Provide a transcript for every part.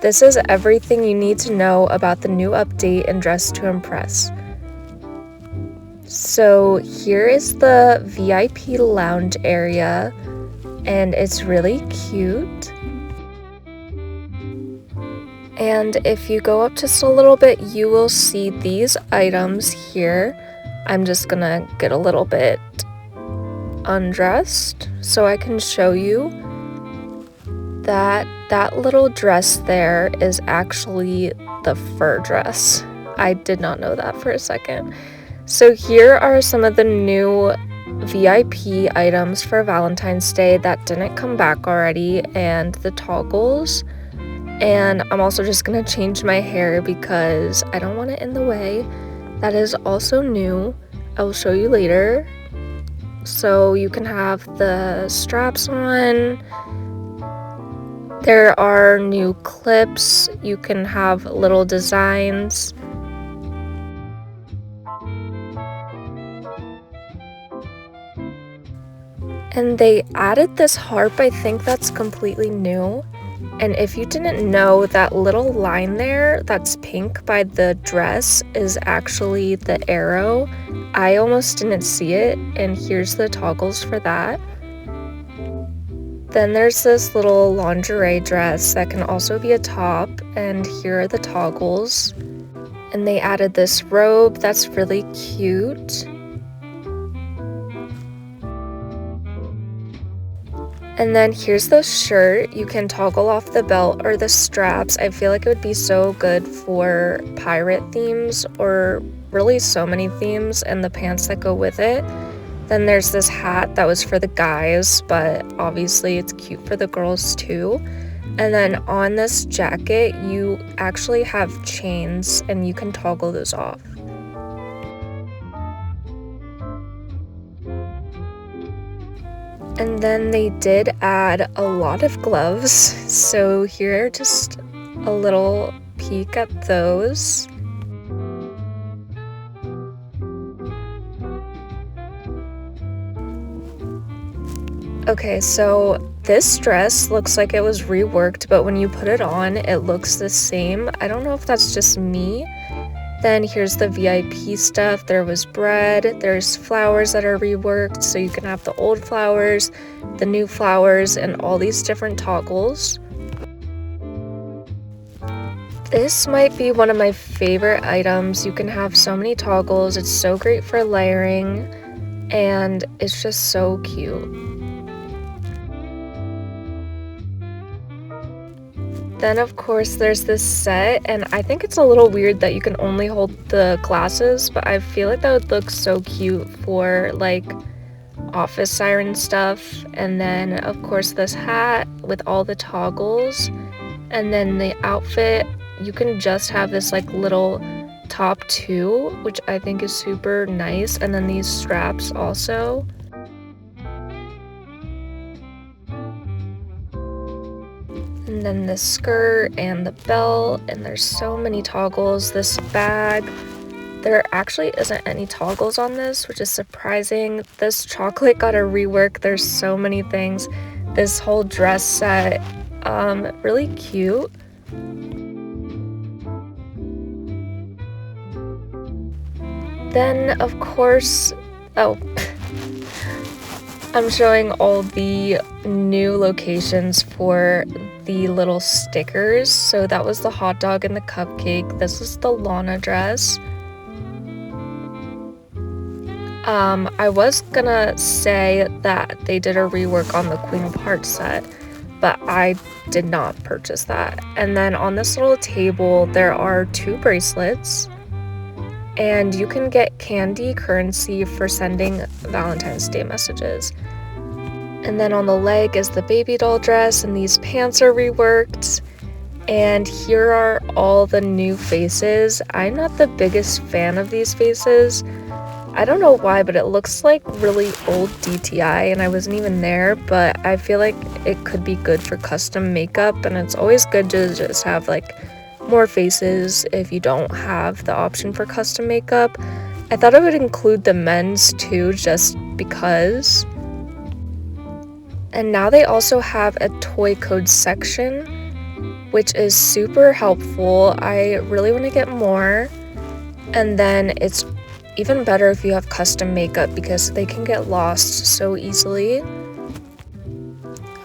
This is everything you need to know about the new update in Dress to Impress. So here is the VIP lounge area, and it's really cute. And if you go up just a little bit, you will see these items here. I'm just gonna get a little bit undressed so I can show you that little dress there is actually the fur dress. I did not know that for a second. So here are some of the new VIP items for Valentine's Day that didn't come back already, and the toggles. And I'm also just gonna change my hair because I don't want it in the way. That is also new. I will show you later. So you can have the straps on. There are new clips. You can have little designs. And they added this harp. I think that's completely new. And if you didn't know, that little line there that's pink by the dress is actually the arrow. I almost didn't see it, and here's the toggles for that. Then there's this little lingerie dress that can also be a top, and here are the toggles. And they added this robe that's really cute. And then here's the shirt. You can toggle off the belt or the straps. I feel like it would be so good for pirate themes, or really so many themes, and the pants that go with it. Then there's this hat that was for the guys, but obviously it's cute for the girls too. And then on this jacket, you actually have chains and you can toggle those off. And then they did add a lot of gloves, so here are just a little peek at those. Okay, so this dress looks like it was reworked, but when you put it on, it looks the same. I don't know if that's just me. Then here's the VIP stuff. There was bread, there's flowers that are reworked, so you can have the old flowers, the new flowers, and all these different toggles. This might be one of my favorite items. You can have so many toggles. It's so great for layering, and it's just so cute. Then of course there's this set, and I think it's a little weird that you can only hold the glasses, but I feel like that would look so cute for like office siren stuff. And then of course this hat with all the toggles, and then the outfit, you can just have this like little top too, which I think is super nice, and then these straps also. And then the skirt and the belt, and there's so many toggles. This bag, there actually isn't any toggles on this, which is surprising. This chocolate got a rework. There's so many things. This whole dress set, really cute. Then of course, oh, I'm showing all the new locations for the little stickers. So that was the hot dog and the cupcake. This is the Lana dress. I was gonna say that they did a rework on the Queen of Hearts set, but I did not purchase that. And then on this little table, there are 2 bracelets, and you can get candy currency for sending Valentine's Day messages. And then on the leg is the baby doll dress, and these pants are reworked. And here are all the new faces. I'm not the biggest fan of these faces. I don't know why, but it looks like really old DTI, and I wasn't even there, but I feel like it could be good for custom makeup, and it's always good to just have like more faces if you don't have the option for custom makeup. I thought I would include the men's too, just because. And now they also have a toy code section, which is super helpful. I really want to get more. And then it's even better if you have custom makeup because they can get lost so easily.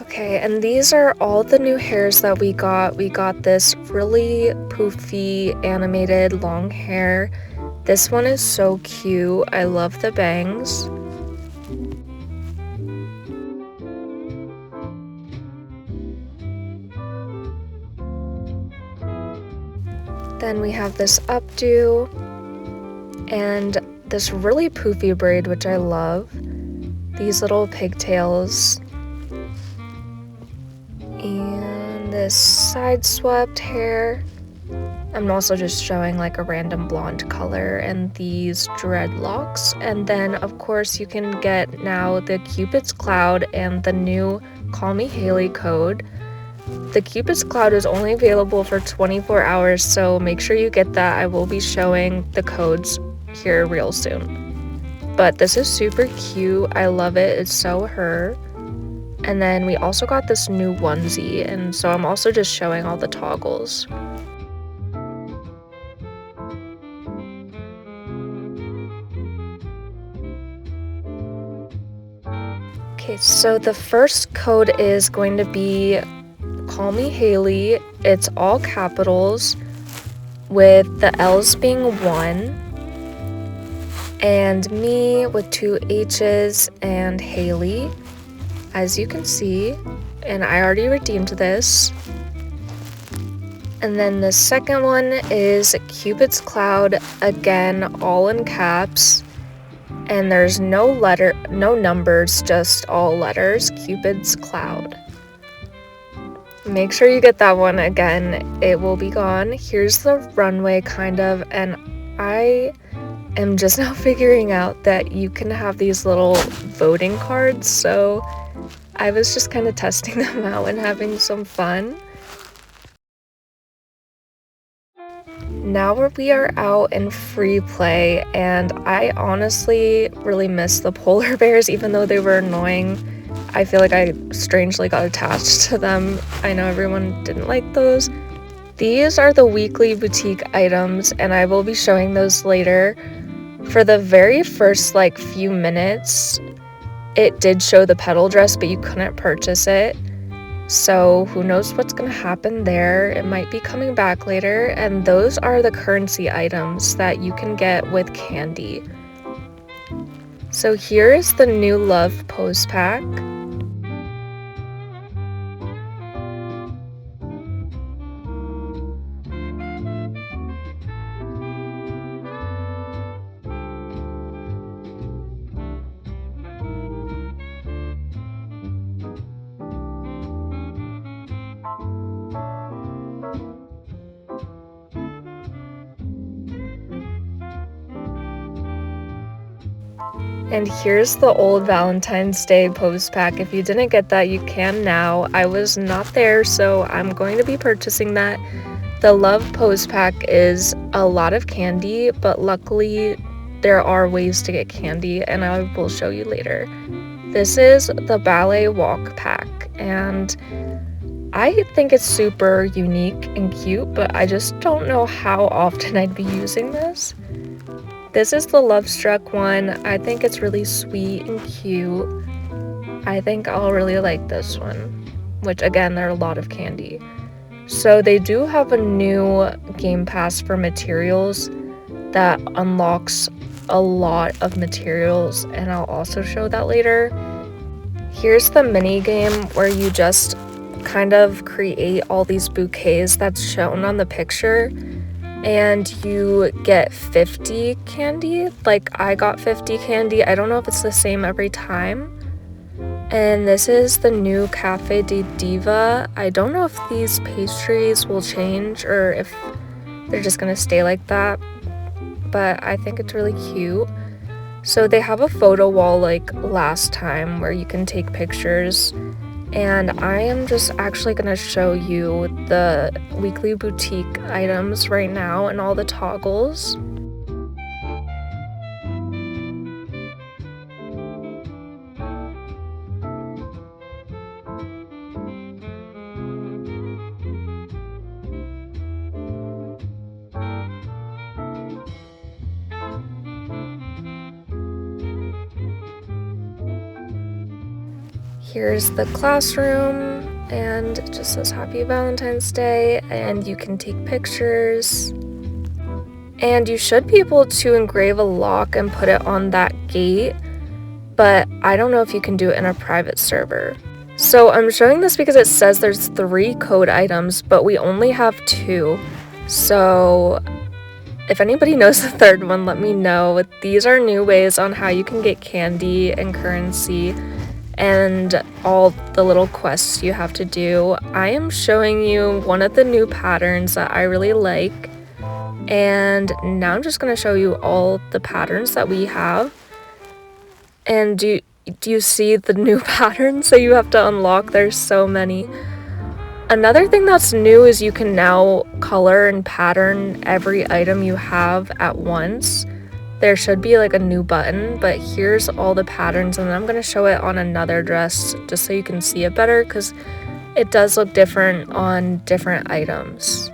Okay, and these are all the new hairs that we got. We got this really poofy animated long hair. This one is so cute. I love the bangs. Then we have this updo and this really poofy braid, which I love. These little pigtails. And this side swept hair. I'm also just showing like a random blonde color and these dreadlocks. And then of course you can get now the Cupid's Cloud and the new Call Me Haley code. The Cupid's Cloud is only available for 24 hours, so make sure you get that. I will be showing the codes here real soon. But this is super cute. I love it. It's so her. And then we also got this new onesie, and so I'm also just showing all the toggles. Okay, so the first code is going to be Call Me Haley. It's all capitals with the L's being 1 and me with 2 H's and Haley, as you can see, and I already redeemed this. And then the second one is Cupid's Cloud, again all in caps, and there's no numbers, just all letters, Cupid's Cloud. Make sure you get that one. Again, it will be gone. Here's the runway kind of, and I am just now figuring out that you can have these little voting cards, so I was just kind of testing them out and having some fun. Now we are out in free play, and I honestly really miss the polar bears. Even though they were annoying, I feel like I strangely got attached to them. I know everyone didn't like those. These are the weekly boutique items, and I will be showing those later. For the very first few minutes, it did show the petal dress, but you couldn't purchase it. So who knows what's gonna happen there. It might be coming back later. And those are the currency items that you can get with candy. So here is the new Love Pose Pack. And here's the old Valentine's Day pose pack. If you didn't get that, you can now. I was not there, so I'm going to be purchasing that. The Love Pose Pack is a lot of candy, but luckily there are ways to get candy, and I will show you later. This is the Ballet Walk Pack, and I think it's super unique and cute, but I just don't know how often I'd be using this. This is the Love Struck one. I think it's really sweet and cute. I think I'll really like this one, which again, there are a lot of candy. So they do have a new game pass for materials that unlocks a lot of materials, and I'll also show that later. Here's the mini game where you just kind of create all these bouquets that's shown on the picture, and you get 50 candy. I got 50 candy. I don't know if it's the same every time. And this is the new Cafe de Diva. I don't know if these pastries will change or if they're just gonna stay like that, but I think it's really cute. So they have a photo wall like last time where you can take pictures, and I am just actually going to show you the weekly boutique items right now and all the toggles. Here's the classroom, and it just says Happy Valentine's Day, and you can take pictures. And you should be able to engrave a lock and put it on that gate, but I don't know if you can do it in a private server. So I'm showing this because it says there's 3 code items, but we only have 2. So if anybody knows the 3rd one, let me know. These are new ways on how you can get candy and currency and all the little quests you have to do. I am showing you one of the new patterns that I really like, and now I'm just going to show you all the patterns that we have. And do you see the new patterns that you have to unlock? There's so many. Another thing that's new is you can now color and pattern every item you have at once. There should be like a new button, but here's all the patterns, and I'm going to show it on another dress just so you can see it better, because it does look different on different items.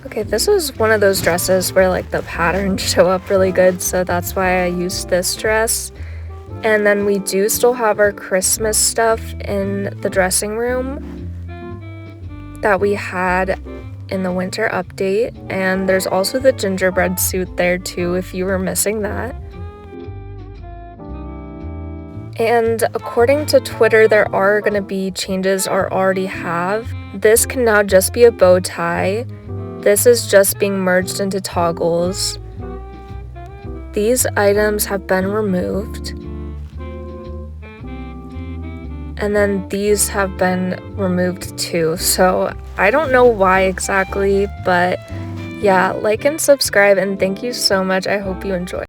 Okay, this is one of those dresses where like the patterns show up really good, so that's why I used this dress. And then we do still have our Christmas stuff in the dressing room that we had in the winter update, and there's also the gingerbread suit there too if you were missing that. And according to Twitter, there are going to be changes or already have. This can now just be a bow tie. This is just being merged into toggles. These items have been removed. And then these have been removed too. So I don't know why exactly, but yeah, like and subscribe, and thank you so much. I hope you enjoy.